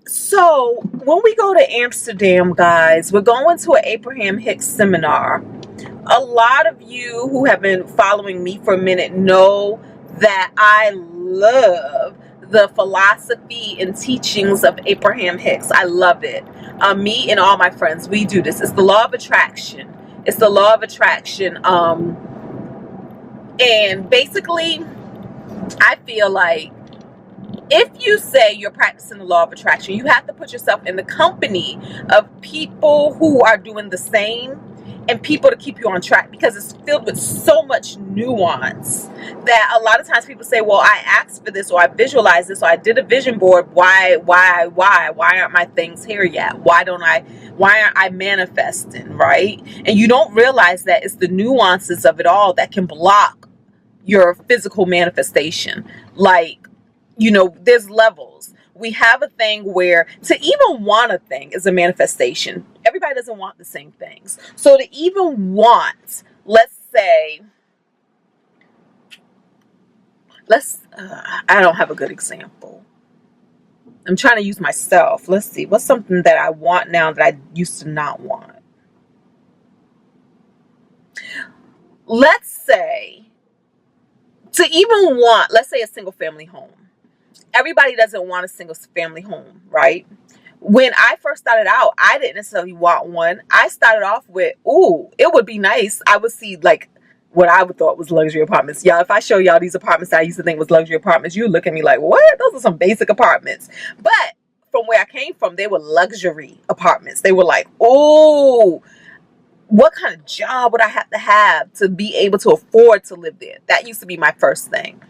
So when we go to Amsterdam, guys, we're going to an Abraham-Hicks seminar. A lot of you who have been following me for a minute know that I love the philosophy and teachings of Abraham-Hicks. I love it. Me and all my friends, we do this. It's the law of attraction. It's the law of attraction. And basically, I feel like if you say you're practicing the law of attraction, you have to put yourself in the company of people who are doing the same and people to keep you on track, because it's filled with so much nuance that a lot of times people say, well, I asked for this, or I visualized this, or I did a vision board. Why aren't my things here yet? Why aren't I manifesting, right? And you don't realize that it's the nuances of it all that can block your physical manifestation. Like, there's levels. We have a thing where to even want a thing is a manifestation. Everybody doesn't want the same things. So to even want, let's say, I don't have a good example. I'm trying to use myself. Let's see. What's something that I want now that I used to not want? Let's say, to even want, let's say, a single family home. Everybody doesn't want a single family home, right? When I first started out, I didn't necessarily want one. I started off with, ooh, it would be nice. I would see like what I would thought was luxury apartments. Y'all, if I show y'all these apartments that I used to think was luxury apartments, you look at me like, what? Those are some basic apartments. But from where I came from, they were luxury apartments. They were like, oh, what kind of job would I have to be able to afford to live there? That used to be my first thing.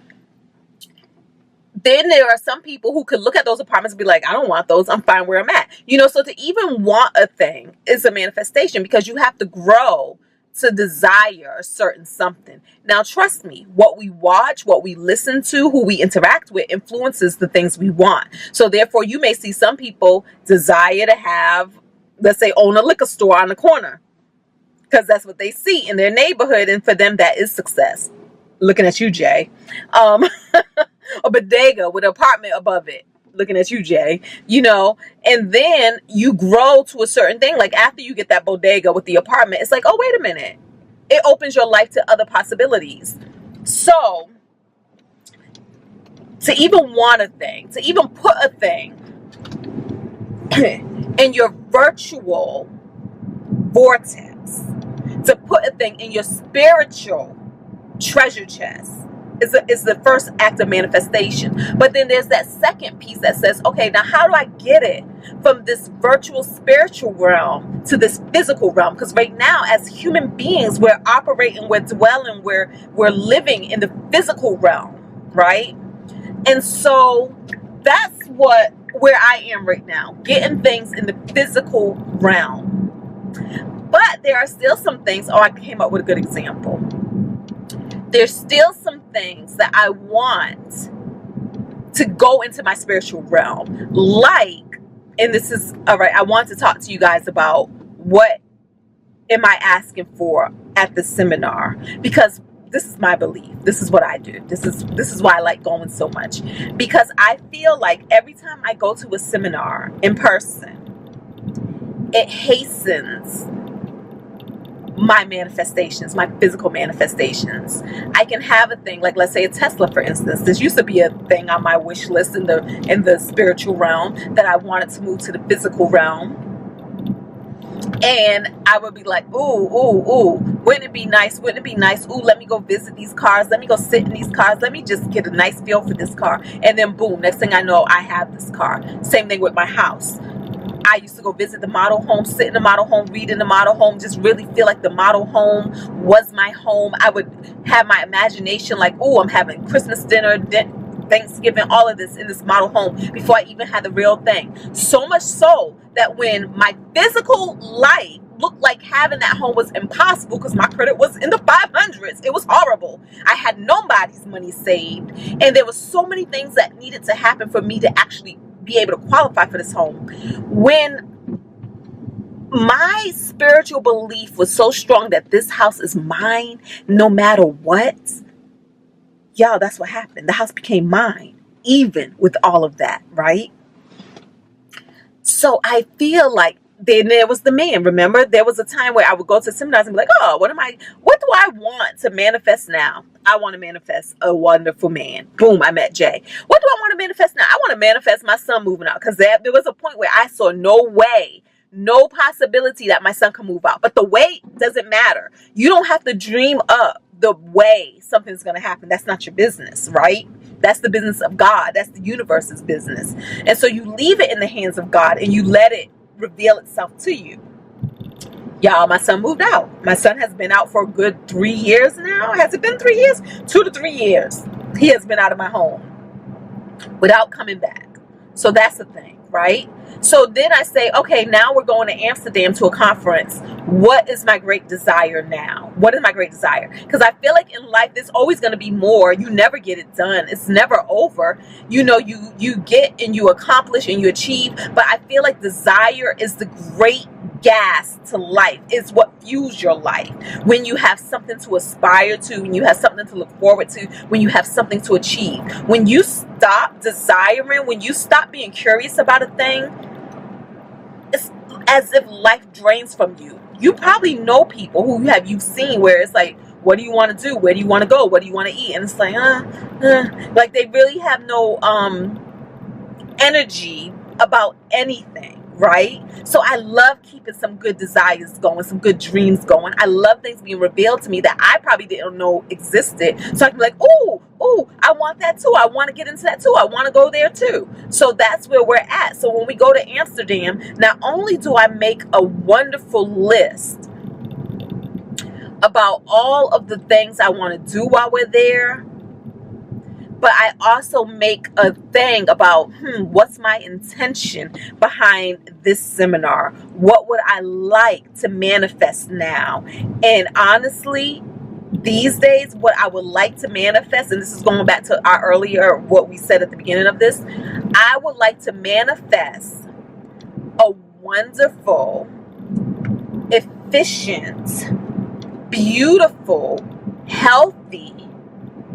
Then there are some people who could look at those apartments and be like, I don't want those. I'm fine where I'm at. So to even want a thing is a manifestation, because you have to grow to desire a certain something. Now, trust me, what we watch, what we listen to, who we interact with influences the things we want. So therefore, you may see some people desire to have, let's say, own a liquor store on the corner, because that's what they see in their neighborhood. And for them, that is success. Looking at you, Jay. A bodega with an apartment above it. Looking at you, Jay. And then you grow to a certain thing. Like after you get that bodega with the apartment, it's like, oh, wait a minute. It opens your life to other possibilities. So to even want a thing, to even put a thing in your virtual vortex, to put a thing in your spiritual treasure chest, is the first act of manifestation. But then there's that second piece that says, okay, now how do I get it from this virtual spiritual realm to this physical realm? Because right now, as human beings, we're operating, we're dwelling, we're living in the physical realm, right? And so that's where I am right now, getting things in the physical realm. But there are still some things. Oh, I came up with a good example. There's still some things that I want to go into my spiritual realm. Like, and this is, all right, I want to talk to you guys about what am I asking for at the seminar, because this is my belief. This is what I do. This is why I like going so much, because I feel like every time I go to a seminar in person, it hastens my manifestations, my physical manifestations. I can have a thing like, let's say a Tesla, for instance. This used to be a thing on my wish list in the spiritual realm, that I wanted to move to the physical realm. And I would be like, ooh, wouldn't it be nice? Wouldn't it be nice? Ooh, let me go visit these cars. Let me go sit in these cars. Let me just get a nice feel for this car. And then boom, next thing I know, I have this car. Same thing with my house. I used to go visit the model home, sit in the model home, read in the model home, just really feel like the model home was my home. I would have my imagination like, oh, I'm having Christmas dinner, Thanksgiving, all of this in this model home before I even had the real thing. So much so that when my physical life looked like having that home was impossible, because my credit was in the 500s. It was horrible. I had nobody's money saved. And there were so many things that needed to happen for me to actually be able to qualify for this home. When my spiritual belief was so strong that this house is mine no matter what, y'all, that's what happened. The house became mine, even with all of that, right? So I feel like then there was the man. Remember, there was a time where I would go to seminars and be like, oh, what do I want to manifest now? I want to manifest a wonderful man. Boom, I met Jay. What do I want to manifest now? I want to manifest my son moving out, because there was a point where I saw no way, no possibility that my son can move out. But the way doesn't matter. You don't have to dream up the way something's going to happen. That's not your business, right? That's the business of God. That's the universe's business. And so you leave it in the hands of God and you let it reveal itself to you. Y'all, my son moved out. My son has been out for a good 3 years now. Has it been 3 years? 2 to 3 years. He has been out of my home without coming back. So that's the thing, right? So then I say, okay, now we're going to Amsterdam to a conference. What is my great desire now? What is my great desire? Because I feel like in life, there's always going to be more. You never get it done. It's never over. You know, you get and you accomplish and you achieve. But I feel like desire is the great gas to life. It's what fuels your life. When you have something to aspire to, when you have something to look forward to, when you have something to achieve. When you stop desiring, when you stop being curious about a thing, it's as if life drains from you. You probably know people who you've seen where it's like, what do you want to do? Where do you want to go? What do you want to eat? And it's like, like they really have no energy about anything, right? So I love keeping some good desires going, some good dreams going. I love things being revealed to me that I probably didn't know existed. So I can be like, oh, I want that too. I want to get into that too. I want to go there too. So that's where we're at. So when we go to Amsterdam, not only do I make a wonderful list about all of the things I want to do while we're there, but I also make a thing about, what's my intention behind this seminar? What would I like to manifest now? And honestly, these days, what I would like to manifest, and this is going back to our earlier, what we said at the beginning of this, I would like to manifest a wonderful, efficient, beautiful, healthy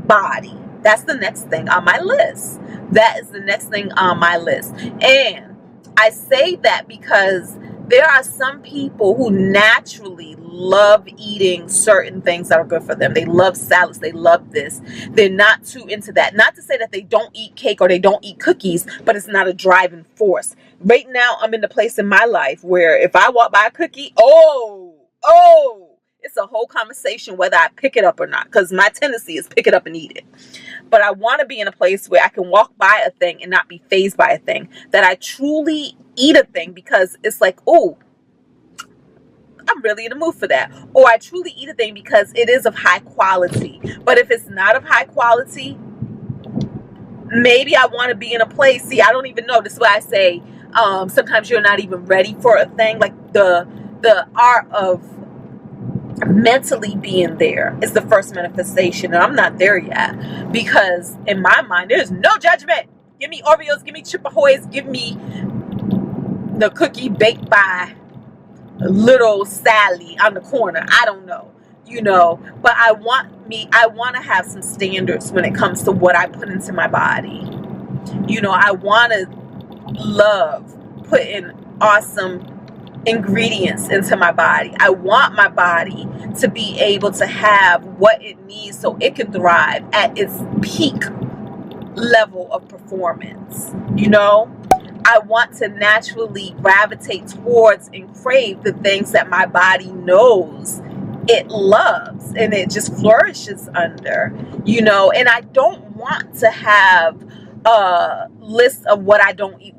body. That's the next thing on my list. That is the next thing on my list. And I say that because there are some people who naturally love eating certain things that are good for them. They love salads. They love this. They're not too into that. Not to say that they don't eat cake or they don't eat cookies, but it's not a driving force. Right now, I'm in the place in my life where if I walk by a cookie, it's a whole conversation whether I pick it up or not, because my tendency is pick it up and eat it. But I want to be in a place where I can walk by a thing and not be fazed by a thing. That I truly eat a thing because it's like, I'm really in the mood for that. Or I truly eat a thing because it is of high quality. But if it's not of high quality, maybe I want to be in a place. See, I don't even know. This is why I say sometimes you're not even ready for a thing. Like the art of mentally being there is the first manifestation, and I'm not there yet, because in my mind there's no judgment. Give me Oreos, give me Chip Ahoys, give me the cookie baked by little Sally on the corner. I don't know, but I want to have some standards when it comes to what I put into my body. I want to love putting awesome ingredients into my body. I want my body to be able to have what it needs so it can thrive at its peak level of performance. I want to naturally gravitate towards and crave the things that my body knows it loves and it just flourishes under, and I don't want to have a list of what I don't eat.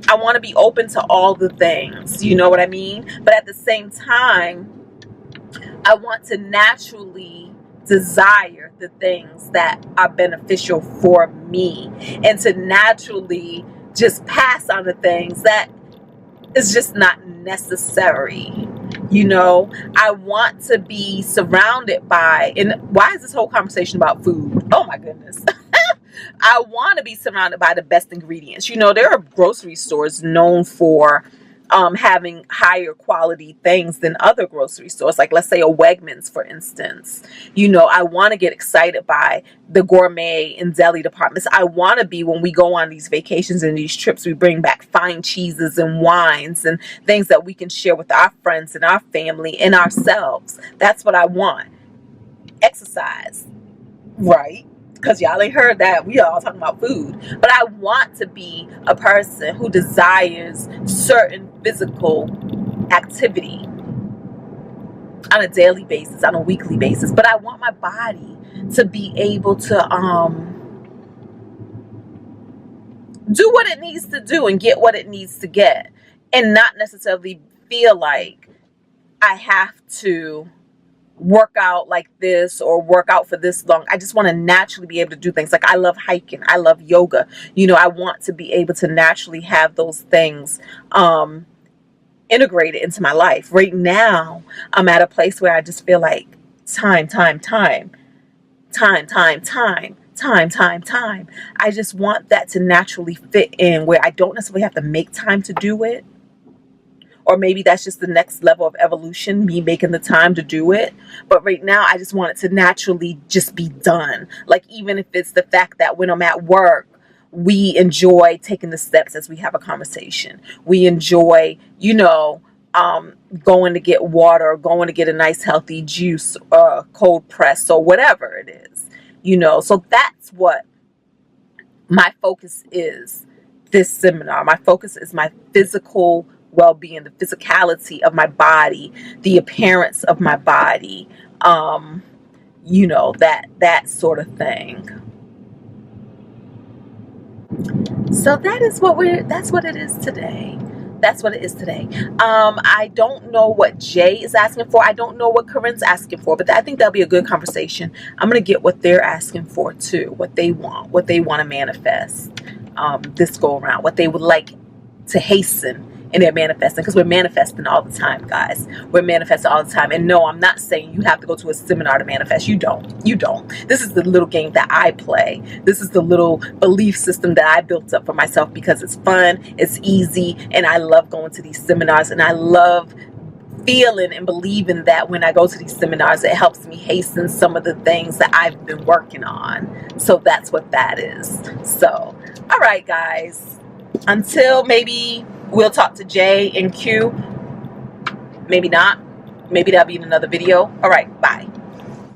I want to be open to all the things, you know what I mean? But at the same time, I want to naturally desire the things that are beneficial for me, and to naturally just pass on the things that is just not necessary. I want to be surrounded by, and why is this whole conversation about food? Oh my goodness. I want to be surrounded by the best ingredients. There are grocery stores known for having higher quality things than other grocery stores. Like, let's say a Wegmans, for instance. You know, I want to get excited by the gourmet and deli departments. I want to be, when we go on these vacations and these trips, we bring back fine cheeses and wines and things that we can share with our friends and our family and ourselves. That's what I want. Exercise, right? Because y'all ain't heard that. We all talking about food. But I want to be a person who desires certain physical activity on a daily basis, on a weekly basis. But I want my body to be able to do what it needs to do and get what it needs to get, and not necessarily feel like I have to work out like this or work out for this long. I just want to naturally be able to do things. Like, I love hiking, I love yoga. You know, I want to be able to naturally have those things integrated into my life. Right now, I'm at a place where I just feel like time. I just want that to naturally fit in, where I don't necessarily have to make time to do it. Or maybe that's just the next level of evolution, me making the time to do it. But right now, I just want it to naturally just be done. Like, even if it's the fact that when I'm at work, we enjoy taking the steps as we have a conversation. We enjoy, you know, going to get water, or going to get a nice healthy juice, cold press, or whatever it is. You know, so that's what my focus is this seminar. My focus is my physical well-being, the physicality of my body, the appearance of my body, you know, that sort of thing. So that's what it is today. That's what it is today. I don't know what Jay is asking for. I don't know what Corinne's asking for, but I think that'll be a good conversation. I'm going to get what they're asking for too, what they want to manifest this go around, what they would like to hasten in their manifesting, because we're manifesting all the time, guys. We're manifesting all the time. And no, I'm not saying you have to go to a seminar to manifest. You don't. This is the little game that I play. This is the little belief system that I built up for myself, because it's fun, it's easy, and I love going to these seminars, and I love feeling and believing that when I go to these seminars, it helps me hasten some of the things that I've been working on. So that's what that is. So, all right, guys. Until maybe we'll talk to Jay and Q. Maybe not. Maybe that'll be in another video. All right. Bye.